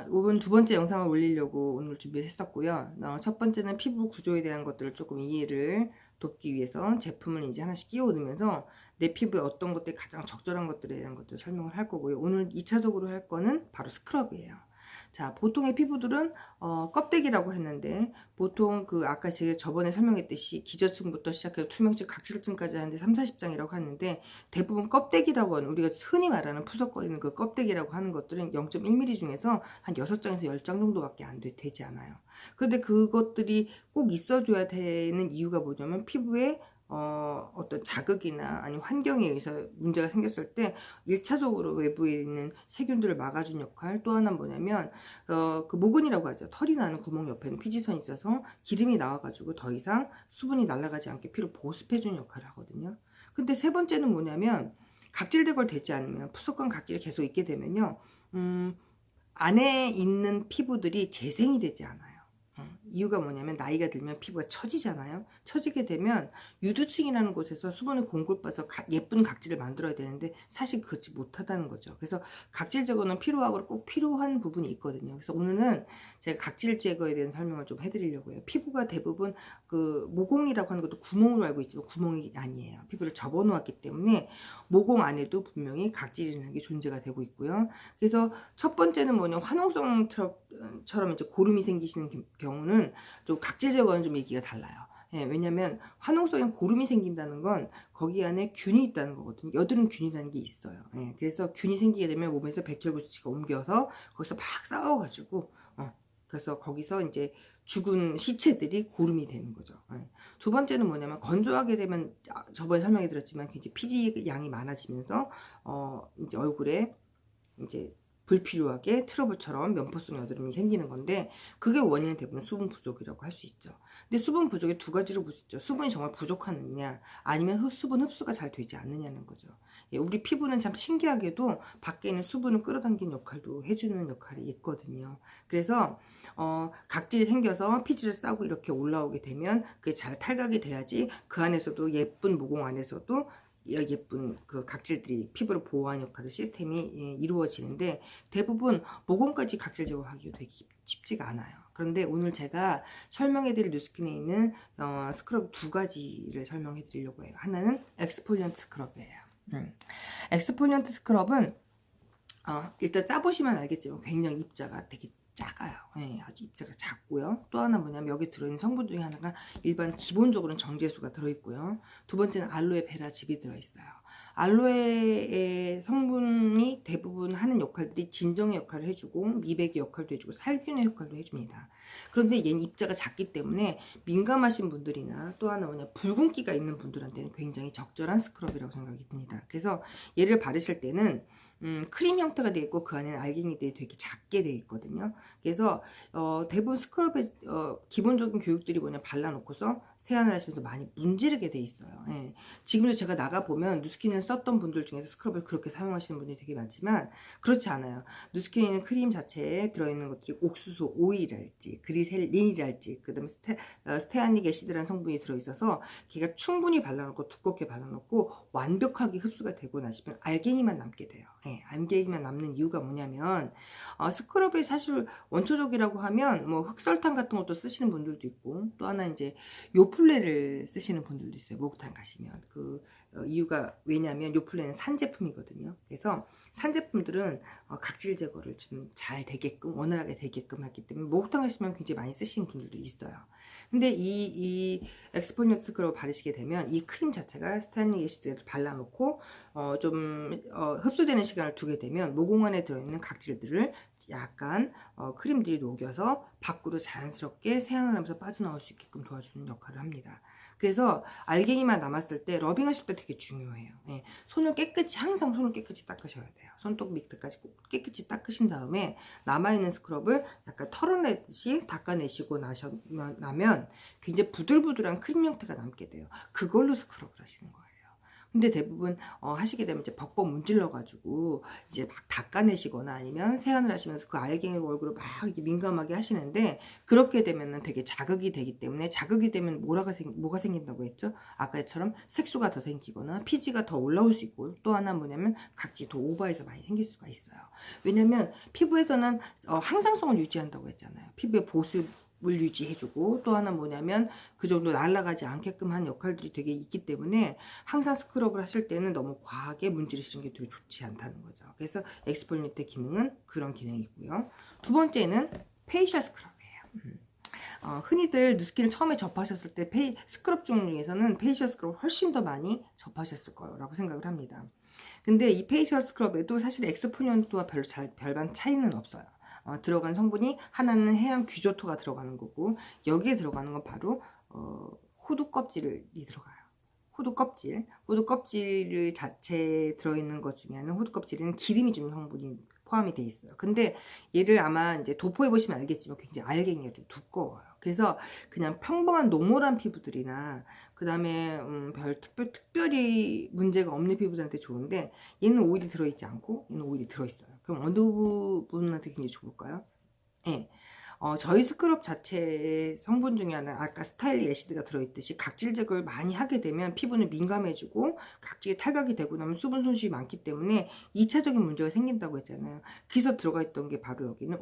이번 두 번째 영상을 올리려고 오늘 준비를 했었고요. 첫 번째는 피부 구조에 대한 것들을 조금 이해를 돕기 위해서 제품을 이제 하나씩 끼워 넣으면서 내 피부에 어떤 것들이 가장 적절한 것들에 대한 것들을 설명을 할 거고요. 오늘 2차적으로 할 거는 바로 스크럽이에요. 자, 보통의 피부들은 껍데기라고 했는데 보통 아까 제가 저번에 설명했듯이 기저층부터 시작해서 투명층, 각질층까지 하는데 3, 40장이라고 하는데 대부분 껍데기라고 하는 우리가 흔히 말하는 푸석거리는 그 껍데기라고 하는 것들은 0.1mm 중에서 한 6장에서 10장 정도밖에 되지 않아요. 그런데 그것들이 꼭 있어줘야 되는 이유가 뭐냐면 피부에 어떤 자극이나 아니면 환경에 의해서 문제가 생겼을 때 1차적으로 외부에 있는 세균들을 막아준 역할, 또 하나는 뭐냐면 그 모근이라고 하죠. 털이 나는 구멍 옆에는 피지선이 있어서 기름이 나와가지고 더 이상 수분이 날아가지 않게 피를 보습해주는 역할을 하거든요. 근데 세 번째는 뭐냐면 각질 대골 되지 않으면 푸석한 각질이 계속 있게 되면요, 안에 있는 피부들이 재생이 되지 않아요. 이유가 뭐냐면 나이가 들면 피부가 처지잖아요. 처지게 되면 유두층이라는 곳에서 수분을 공급해서 예쁜 각질을 만들어야 되는데 사실 그렇지 못하다는 거죠. 그래서 각질 제거는 필요하고 꼭 필요한 부분이 있거든요. 그래서 오늘은 제가 각질 제거에 대한 설명을 좀 해드리려고 해요. 피부가 대부분 모공이라고 하는 것도 구멍으로 알고 있지만 구멍이 아니에요. 피부를 접어놓았기 때문에 모공 안에도 분명히 각질이라는 게 존재가 되고 있고요. 그래서 첫 번째는 뭐냐, 화농성처럼 이제 고름이 생기시는 경우는 좀 각질 제거는 좀 얘기가 달라요. 예, 왜냐면 화농성에 고름이 생긴다는 건 거기 안에 균이 있다는 거거든요. 여드름 균이라는 게 있어요. 예, 그래서 균이 생기게 되면 몸에서 백혈구수치가 옮겨서 거기서 막 싸워가지고 그래서 거기서 이제 죽은 시체들이 고름이 되는 거죠. 예. 두 번째는 뭐냐면 건조하게 되면 저번에 설명해 드렸지만 이제 피지 양이 많아지면서 이제 얼굴에 이제 불필요하게 트러블처럼 면포성 여드름이 생기는 건데 그게 원인은 대부분 수분 부족이라고 할 수 있죠. 근데 수분 부족에 두 가지로 볼 수 있죠. 수분이 정말 부족하느냐 아니면 수분 흡수가 잘 되지 않느냐는 거죠. 예, 우리 피부는 참 신기하게도 밖에 있는 수분을 끌어당기는 역할도 해주는 역할이 있거든요. 그래서 각질이 생겨서 피지를 싸고 이렇게 올라오게 되면 그게 잘 탈각이 돼야지 그 안에서도 예쁜 모공 안에서도 예쁜 그 각질들이 피부를 보호하는 역할의 시스템이 이루어지는데 대부분 모공까지 각질 제거하기가 되게 쉽지가 않아요. 그런데 오늘 제가 설명해 드릴 뉴스킨에 있는 스크럽 두 가지를 설명해 드리려고 해요. 하나는 엑스폴리언트 스크럽이에요. 엑스폴리언트 스크럽은 일단 짜보시면 알겠지만 굉장히 입자가 되게 작아요. 네, 아주 입자가 작고요. 또 하나 뭐냐면 여기 들어있는 성분 중에 하나가 일반 기본적으로는 정제수가 들어있고요. 두 번째는 알로에 베라즙이 들어있어요. 알로에의 성분이 대부분 하는 역할들이 진정의 역할을 해주고 미백의 역할도 해주고 살균의 역할도 해줍니다. 그런데 얘는 입자가 작기 때문에 민감하신 분들이나 또 하나 뭐냐 붉은기가 있는 분들한테는 굉장히 적절한 스크럽이라고 생각이 듭니다. 그래서 얘를 바르실 때는 크림 형태가 되어 있고 그 안에는 알갱이들이 되게 작게 되어 있거든요. 그래서 대부분 스크럽의 기본적인 교육들이 뭐냐 발라놓고서 세안을 하시면서 많이 문지르게 돼 있어요. 예. 지금도 제가 나가보면 누스킨을 썼던 분들 중에서 스크럽을 그렇게 사용하시는 분들이 되게 많지만 그렇지 않아요. 누스킨에는 크림 자체에 들어있는 것들이 옥수수 오일이랄지 그리셀린이랄지 그 다음에 스테아닉 애시드라는 성분이 들어있어서 걔가 충분히 발라놓고 두껍게 발라놓고 완벽하게 흡수가 되고 나시면 알갱이만 남게 돼요. 예, 알갱이만 남는 이유가 뭐냐면 스크럽이 사실 원초적이라고 하면 뭐 흑설탕 같은 것도 쓰시는 분들도 있고 또 하나 이제 요플레를 쓰시는 분들도 있어요. 목욕탕 가시면 이유가 왜냐하면 요플레는 산 제품이거든요. 그래서 산 제품들은 각질 제거를 좀 잘 되게끔 원활하게 되게끔 했기 때문에 목욕탕 가시면 굉장히 많이 쓰시는 분들도 있어요. 근데 이 엑스포니언트 스크럽을 바르시게 되면 이 크림 자체가 스타일링 애시드를 발라놓고 좀 흡수되는 시간을 두게 되면 모공 안에 들어있는 각질들을 약간 크림들이 녹여서 밖으로 자연스럽게 세안을 하면서 빠져나올 수 있게끔 도와주는 역할을 합니다. 그래서 알갱이만 남았을 때 러빙하실 때 되게 중요해요. 예, 항상 손을 깨끗이 닦으셔야 돼요. 손톱 밑에까지 꼭 깨끗이 닦으신 다음에 남아있는 스크럽을 약간 털어내듯이 닦아내시고 나면 굉장히 부들부들한 크림 형태가 남게 돼요. 그걸로 스크럽을 하시는 거예요. 근데 대부분 하시게 되면 이제 벅벅 문질러 가지고 이제 막 닦아내시거나 아니면 세안을 하시면서 그 알갱이로 얼굴을 막 이렇게 민감하게 하시는데, 그렇게 되면은 되게 자극이 되기 때문에, 자극이 되면 뭐가 생긴다고 했죠? 아까처럼 색소가 더 생기거나 피지가 더 올라올 수 있고, 또 하나 뭐냐면 각질 더 오버해서 많이 생길 수가 있어요. 왜냐면 피부에서는 항상성을 유지한다고 했잖아요. 피부의 보습 을 유지해주고, 또 하나 뭐냐면 그 정도 날아가지 않게끔 하는 역할들이 되게 있기 때문에 항상 스크럽을 하실 때는 너무 과하게 문지르시는 게 되게 좋지 않다는 거죠. 그래서 엑스폴리언트 기능은 그런 기능이 있고요. 두 번째는 페이셜 스크럽이에요. 흔히들 누스킨을 처음에 접하셨을 때 스크럽 종류 중에서는 페이셜 스크럽을 훨씬 더 많이 접하셨을 거라고 생각을 합니다. 근데 이 페이셜 스크럽에도 사실 엑스폴리언트와 별반 차이는 없어요. 들어가는 성분이 하나는 해양 귀조토가 들어가는 거고, 여기에 들어가는 건 바로 호두 껍질이 들어가요. 호두 껍질 자체에 들어있는 것 중에 하나는, 호두 껍질에는 기름이 좀 성분이 포함이 돼 있어요. 근데 얘를 아마 이제 도포해 보시면 알겠지만 굉장히 알갱이가 좀 두꺼워요. 그래서 그냥 평범한 노멀한 피부들이나 그 다음에 특별히 문제가 없는 피부들한테 좋은데, 얘는 오일이 들어있지 않고 얘는 오일이 들어있어요. 그럼 어느 부분한테 굉장히 좋을까요? 예. 저희 스크럽 자체의 성분 중에 하나는 아까 스타일릭 애시드가 들어있듯이 각질 제거를 많이 하게 되면 피부는 민감해지고, 각질이 탈각이 되고 나면 수분 손실이 많기 때문에 2차적인 문제가 생긴다고 했잖아요. 그래서 들어가 있던 게 바로 여기는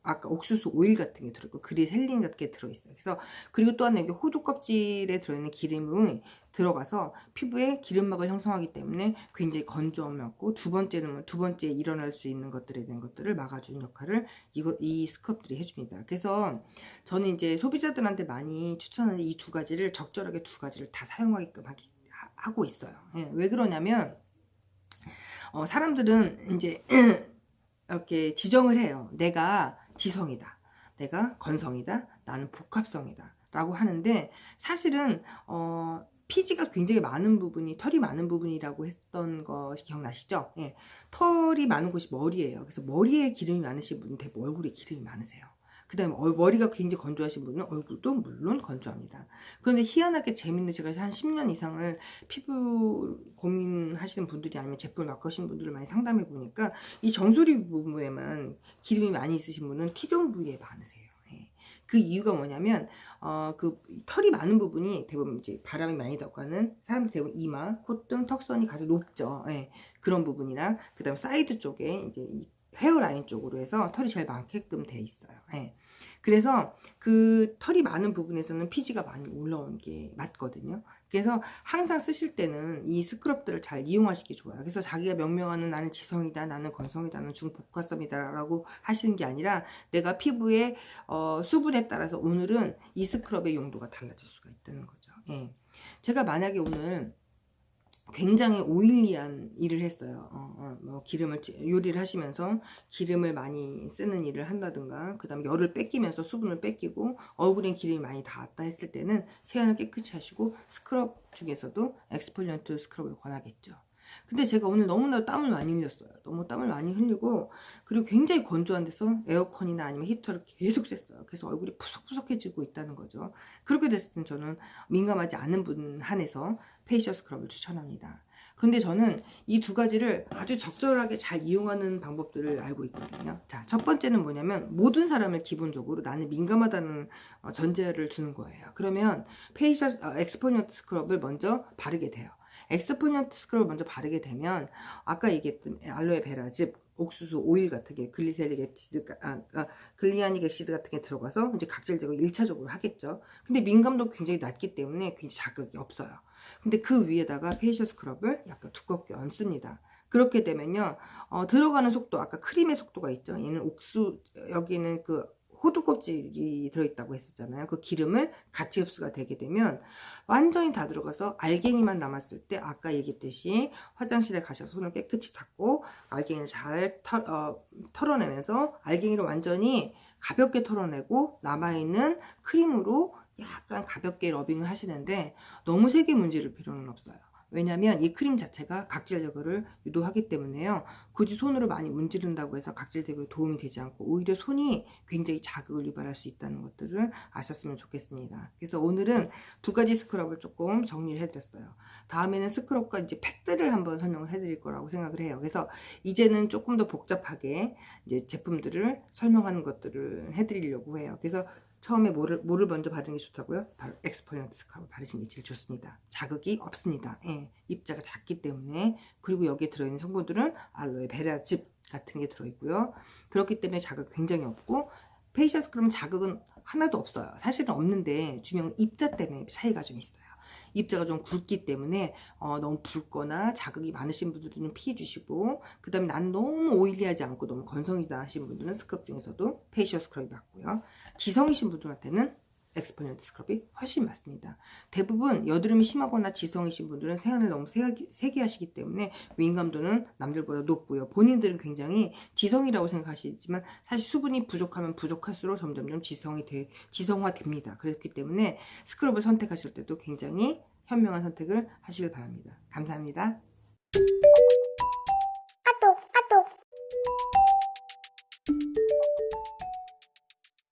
아까 옥수수 오일 같은 게 들어있고 그리셀린 같은 게 들어있어요. 그래서 그리고 또 하나 여기 호두 껍질에 들어있는 기름이 들어가서 피부에 기름막을 형성하기 때문에 굉장히 건조함이 없고, 두 번째 일어날 수 있는 것들에 대한 것들을 막아주는 역할을 이 스크럽들이 해줍니다. 그래서 저는 이제 소비자들한테 많이 추천하는 이 두 가지를, 적절하게 두 가지를 다 사용하게끔 하고 있어요. 예, 왜 그러냐면 사람들은 이제 이렇게 지정을 해요. 내가 지성이다, 내가 건성이다, 나는 복합성이다 라고 하는데, 사실은 피지가 굉장히 많은 부분이, 털이 많은 부분이라고 했던 것이 기억나시죠? 예. 털이 많은 곳이 머리예요. 그래서 머리에 기름이 많으신 분은 대부분 얼굴에 기름이 많으세요. 그 다음에 머리가 굉장히 건조하신 분은 얼굴도 물론 건조합니다. 그런데 희한하게 재밌는, 제가 한 10년 이상을 피부 고민하시는 분들이 아니면 제품을 바꾸신 분들을 많이 상담해 보니까, 이 정수리 부분에만 기름이 많이 있으신 분은 T존 부위에 많으세요. 그 이유가 뭐냐면 그 털이 많은 부분이 대부분 이제 바람이 많이 들어가는 사람들, 대부분 이마, 콧등, 턱선이 가장 높죠. 예, 그런 부분이랑 그 다음 사이드 쪽에 이제 이 헤어라인 쪽으로 해서 털이 제일 많게끔 돼 있어요. 예. 그래서 그 털이 많은 부분에서는 피지가 많이 올라오는 게 맞거든요. 그래서 항상 쓰실 때는 이 스크럽들을 잘 이용하시기 좋아요. 그래서 자기가 명명하는 나는 지성이다, 나는 건성이다, 나는 중복합성이다 라고 하시는 게 아니라, 내가 피부의 수분에 따라서 오늘은 이 스크럽의 용도가 달라질 수가 있다는 거죠. 예. 제가 만약에 오늘 굉장히 오일리한 일을 했어요. 뭐 요리를 하시면서 기름을 많이 쓰는 일을 한다든가, 그 다음에 열을 뺏기면서 수분을 뺏기고 얼굴에 기름이 많이 닿았다 했을 때는 세안을 깨끗이 하시고 스크럽 중에서도 엑스폴리언트 스크럽을 권하겠죠. 근데 제가 오늘 너무나도 땀을 많이 흘렸어요. 너무 땀을 많이 흘리고, 그리고 굉장히 건조한 데서 에어컨이나 아니면 히터를 계속 쐈어요. 그래서 얼굴이 푸석푸석해지고 있다는 거죠. 그렇게 됐을 땐 저는 민감하지 않은 분 한해서 페이셜 스크럽을 추천합니다. 근데 저는 이 두 가지를 아주 적절하게 잘 이용하는 방법들을 알고 있거든요. 자, 첫 번째는 뭐냐면, 모든 사람을 기본적으로 나는 민감하다는 전제를 두는 거예요. 그러면 엑스포니언트 스크럽을 먼저 바르게 돼요. 엑스포니언트 스크럽을 먼저 바르게 되면, 아까 얘기했던 알로에베라즙, 옥수수 오일 같은 게, 글리아닉 엑시드 같은 게 들어가서 이제 각질 제거 1차적으로 하겠죠. 근데 민감도 굉장히 낮기 때문에 굉장히 자극이 없어요. 근데 그 위에다가 페이셜 스크럽을 약간 두껍게 얹습니다. 그렇게 되면요, 들어가는 속도, 아까 크림의 속도가 있죠. 얘는 여기는 그 호두 껍질이 들어있다고 했었잖아요. 그 기름을 같이 흡수가 되게 되면 완전히 다 들어가서 알갱이만 남았을 때, 아까 얘기했듯이 화장실에 가셔서 손을 깨끗이 닦고 알갱이를 잘 털어내면서, 알갱이를 완전히 가볍게 털어내고 남아있는 크림으로 약간 가볍게 러빙을 하시는데, 너무 세게 문지를 필요는 없어요. 왜냐하면 이 크림 자체가 각질 제거를 유도하기 때문에요. 굳이 손으로 많이 문지른다고 해서 각질 제거에 도움이 되지 않고 오히려 손이 굉장히 자극을 유발할 수 있다는 것들을 아셨으면 좋겠습니다. 그래서 오늘은 두 가지 스크럽을 조금 정리를 해드렸어요. 다음에는 스크럽과 이제 팩들을 한번 설명을 해드릴 거라고 생각을 해요. 그래서 이제는 조금 더 복잡하게 이제 제품들을 설명하는 것들을 해드리려고 해요. 그래서 처음에 뭐를 먼저 바르는 게 좋다고요? 바로 엑스포리언트 스크럽을 바르시는 게 제일 좋습니다. 자극이 없습니다. 예, 입자가 작기 때문에. 그리고 여기에 들어있는 성분들은 알로에 베라즙 같은 게 들어있고요. 그렇기 때문에 자극 굉장히 없고, 페이셜 스크럽은 자극은 하나도 없어요. 사실은 없는데 중요한 입자 때문에 차이가 좀 있어요. 입자가 좀 굵기 때문에 너무 붉거나 자극이 많으신 분들은 좀 피해 주시고, 그 다음에 난 너무 오일리하지 않고 너무 건성이다 하신 분들은 스크럽 중에서도 페이셜 스크럽이 맞고요. 지성이신 분들한테는 엑스포리언트 스크럽이 훨씬 맞습니다. 대부분 여드름이 심하거나 지성이신 분들은 세안을 너무 세게 하시기 때문에 민감도는 남들보다 높고요. 본인들은 굉장히 지성이라고 생각하시지만 사실 수분이 부족하면 부족할수록 점점점 지성화됩니다. 그렇기 때문에 스크럽을 선택하실 때도 굉장히 현명한 선택을 하시길 바랍니다. 감사합니다.